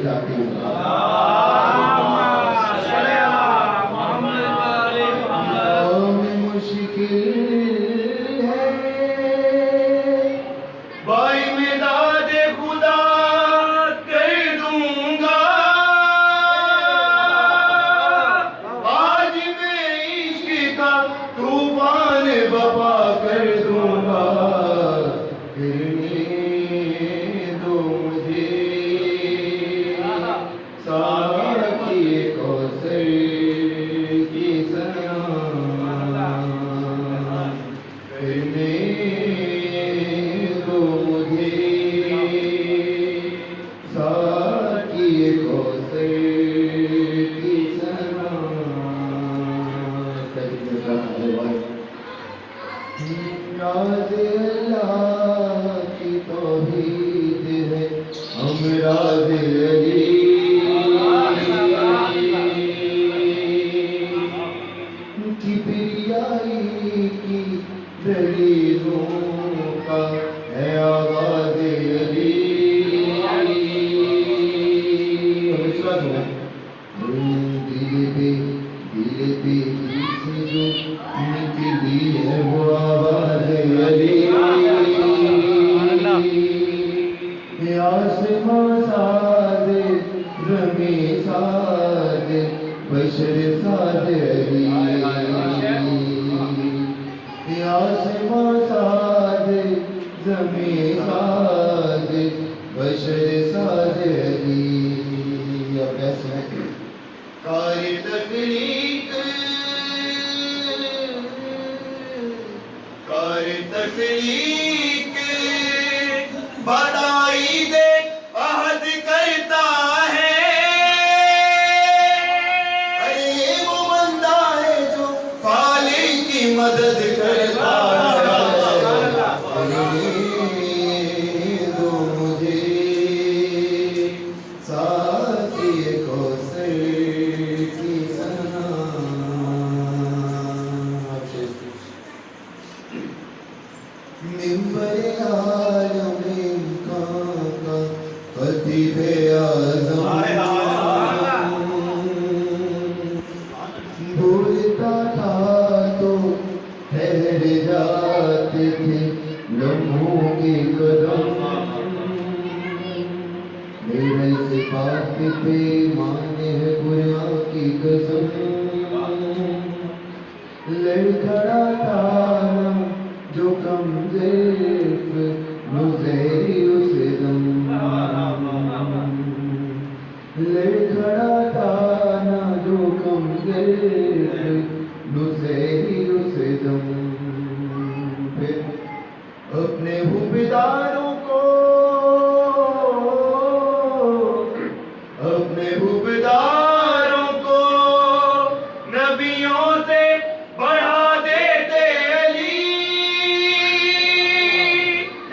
جاتی ہوں مشکل ہے بھائی میں داد خدا کر دوں گا آج میں عشق کا طوفان بپا کر دوں گا پھرنے دو مجھے ساقی کوثر کی سنا پھرنے دو مجھے ساقی کوثر کی سنا راز اللہ کی توحید ہے ہم راز علی کبریائی کی دلیلوں کا ہے آواز علی دل پہ سے جو نکلی ہے وہ آواز علی آسمان ساز زمیں ساز بشر ساز علی آسمان ساز زمیں ساز بشر ساز علی اب ایسے ہیں کار تخلیق بدائی دے عہد کرتا ہے ارے وہ بندہ ہے جو خالق کی مدد کرتا ہے دو مجھے ساقی کوثر کی سنا ممبر عالم امکان کا خطیب اعظم بولتا تھا تو ٹھہر جاتے تھے لمحوں کے قدم میرے صفات پہ مانے ہے قرآن کی قسم لڑکھڑا تھا جو کم ضعیف نزیری اس دم لڑکھڑا تھا نا جو کم ضعیف نزیری اس دم پھر اپنے حبداروں کو نبیوں سے بڑھا دیتے علی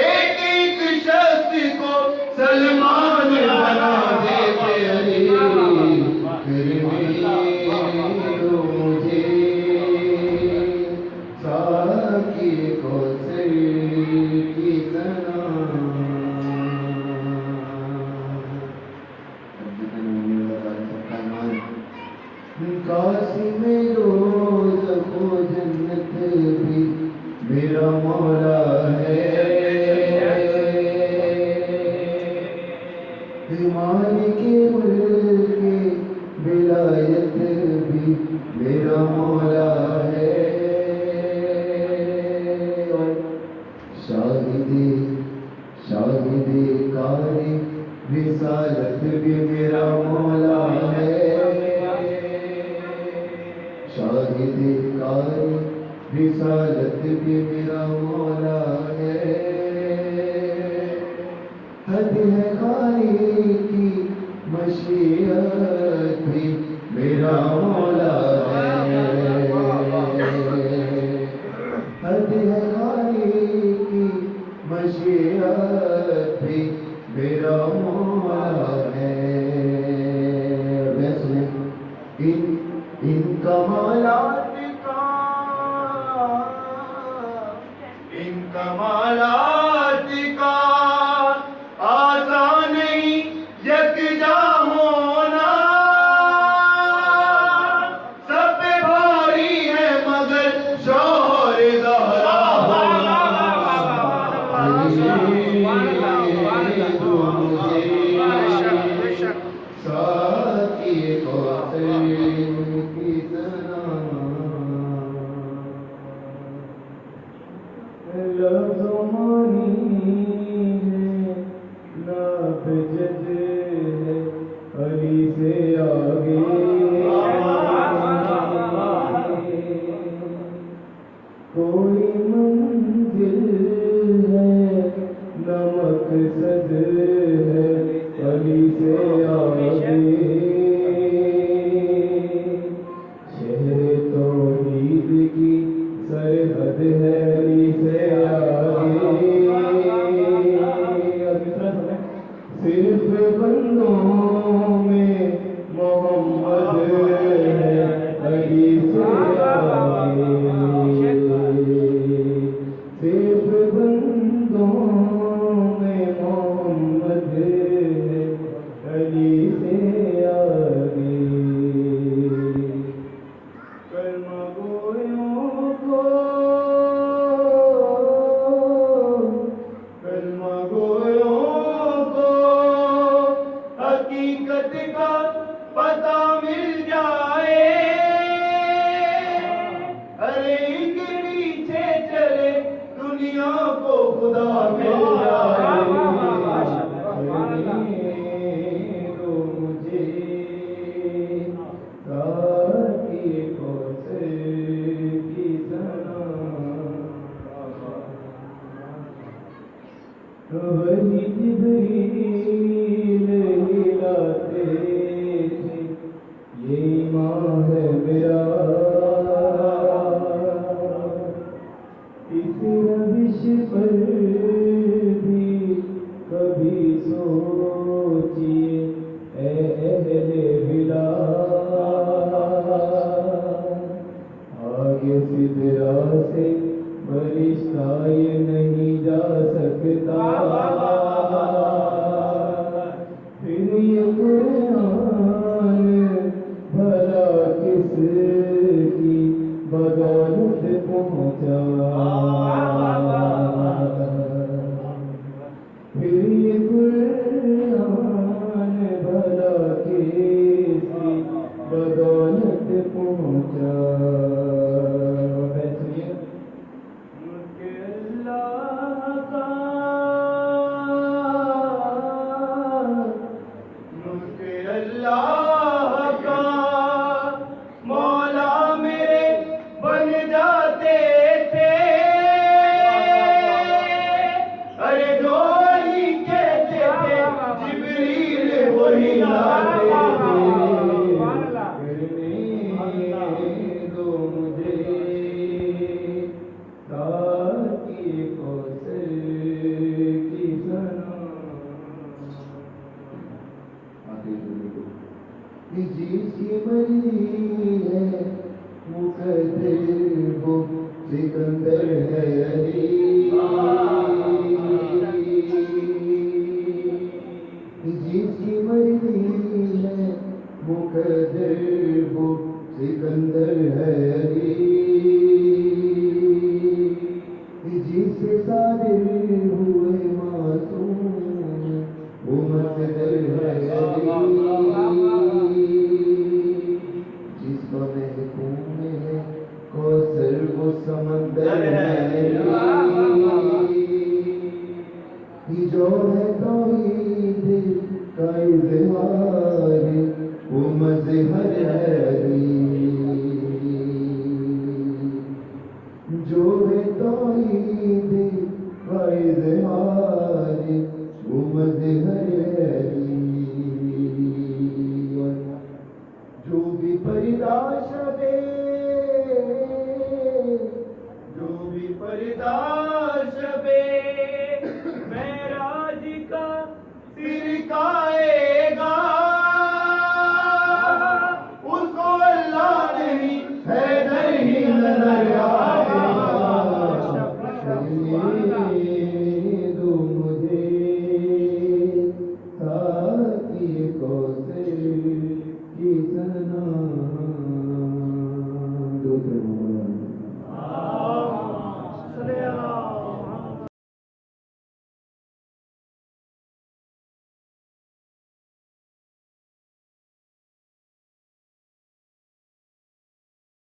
ایک ایک شخص کو سلمان بنا دیتے علی پھرنے دو مجھے ساقی کوثر کی سنا قاسم دوزخ و جنت بھی میرا مولا ہے مالک ملک ولایت بھی میرا مولا ہے شاہد کار رسالت بھی میرا مولا ہے شاہد کار رسالت بھی میرا مولا ہے حد ہے خالی کی مشیت بھی میرا مولا ہے حد ہے خالی کی مشیت بھی میرا مولا ہے ویسے ان کمالات کا آسان نہیں یکجا साकी कौसर की सना लफ्ज़ों मानी है नात जज है अली से आगे कोई मंजिल है नमक सद है अली से आगे शहर तौहीद की सरहद है अली से आगे सिर्फ बंदों में मोहम्मद है अली से आगे सिर्फ बंदों में मोहम्मद है अली से आगे कलमा गोयों को कलमा गोयों को हकीकत का पता मिल जाए अरे इनके पीछे चले दुनिया को खुदा मिल जाए दो मुझे साकी कौसर की सना वही जिब्रील हिलाते थे ये ईमान है मेरा इस रविश पर भी कभी सोचिए ए अहले बिला आगे सिदरा से फरिश्ता ये नहीं जा सकता फिर ये कुरान भला किसकी बदौलत पहुँचा फिर ये कुरान भला किसकी बदौलत पहुँचा अल्लाह का मौला मेरे बन जाते थे अरे जो ही कहते थे जिब्रील वही लाते थे दो मुझे साकी कौसर की सना जिसकी मर्जी है मुकद्दर वो सिकंदर है अली जिसकी मर्जी है मुकद्दर वो सिकंदर है अली जिससे सादिर हुए मासूम वो मकद्दर है अली कौसर वो समंदर है जो है तौहीद का इज़हार वो मज़हर है अली जो है तौहीद का इज़हार वो मज़हर है अली जो भी परिदाश दे जो भी परिदाश बे महराज का सिर खाएगा उसको अल्लाह नहीं हैदर ही नजर आएगा दो मुझे साकी कौसर की सना दूसरे